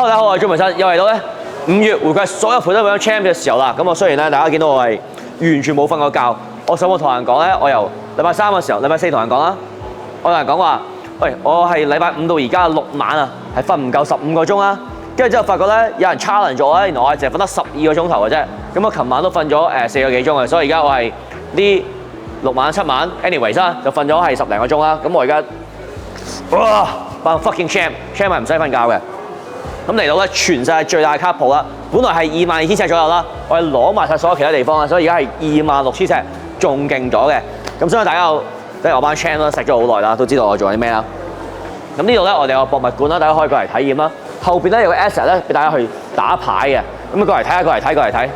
Hello， 大家好，我係鍾培生，又嚟到咧5月回歸所有培生會 champ 嘅時候啦。咁我雖然咧，大家見到我係完全冇瞓過覺，我上網同人講咧，我由禮拜3嘅時候，禮拜4同人講啦，我同人講話，喂，我係禮拜5到而家6晚啊，係瞓唔夠15個鐘啦。跟住之後發覺咧，有人 challenge 我咧，原來我係淨係瞓得12個鐘頭嘅啫。咁我琴晚都瞓咗4個幾鐘嘅，所以而家我係呢6晚7晚 anyways 啦，就瞓咗係10零個鐘啦。咁我而家哇，扮 fucking champ 係唔使瞓覺嘅。咁嚟到咧，全世界最大嘅卡鋪啦，本來係22,000尺左右啦，我係攞埋晒所有其他地方啦，所以而家係26,000尺，仲勁咗嘅。咁所以大家有即係我班 champ 都食咗好耐啦，都知道我做緊啲咩啦。咁呢度咧，我哋有博物館啦，大家可以過嚟體驗啦。後邊咧有個 asset 咧，俾大家去打牌嘅。咁過嚟睇下，過嚟睇。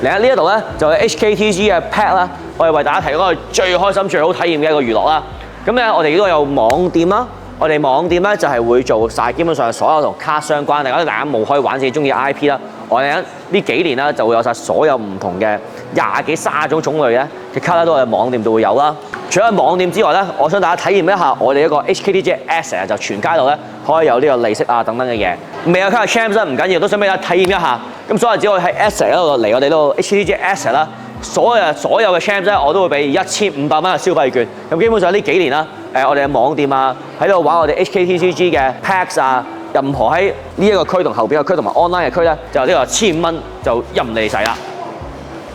嚟喺呢一度咧，就係 HKTG 嘅 pack 啦，我哋為大家提供一個最開心、最好體驗嘅一個娛樂啦。咁咧，我哋呢度有網店啦。我哋網店咧就係會做晒基本上所有同卡相關，大家冇可以玩自己中意嘅 IP 啦。我哋呢幾年啦就會有晒所有唔同嘅20幾30種類嘅卡咧，都喺網店度會有啦。除咗網店之外咧，我想大家體驗一下我哋一個 HKTG Asset 就全街度咧可以有呢個利息啊等等嘅嘢。未有卡嘅 Champs 唔緊要，都想俾大家體驗一下。咁所以只可以喺 Asset 嗰度嚟我哋呢度 HKTG Asset 啦。所有嘅 Champs 咧，我都會俾1500蚊嘅消費券。咁基本上呢幾年啦，我哋嘅網店啊，喺度玩我哋 HKTG 嘅 Packs 啊，任何喺呢一個區同後邊個區同埋 online 嘅區咧，就呢個1500蚊就任你使啦。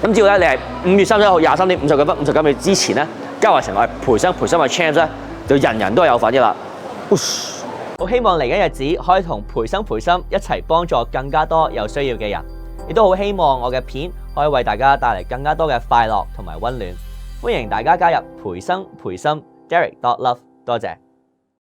咁只要咧你係5月31號23點59分之前咧，加埋成為培生嘅 Champs 咧，就人人都係有份嘅啦。好希望嚟緊日子可以同培生一齊幫助更加多有需要嘅人，亦都好希望我嘅片可以為大家帶嚟更加多嘅快樂同埋溫暖。歡迎大家加入培生 Derek.Love， 多謝。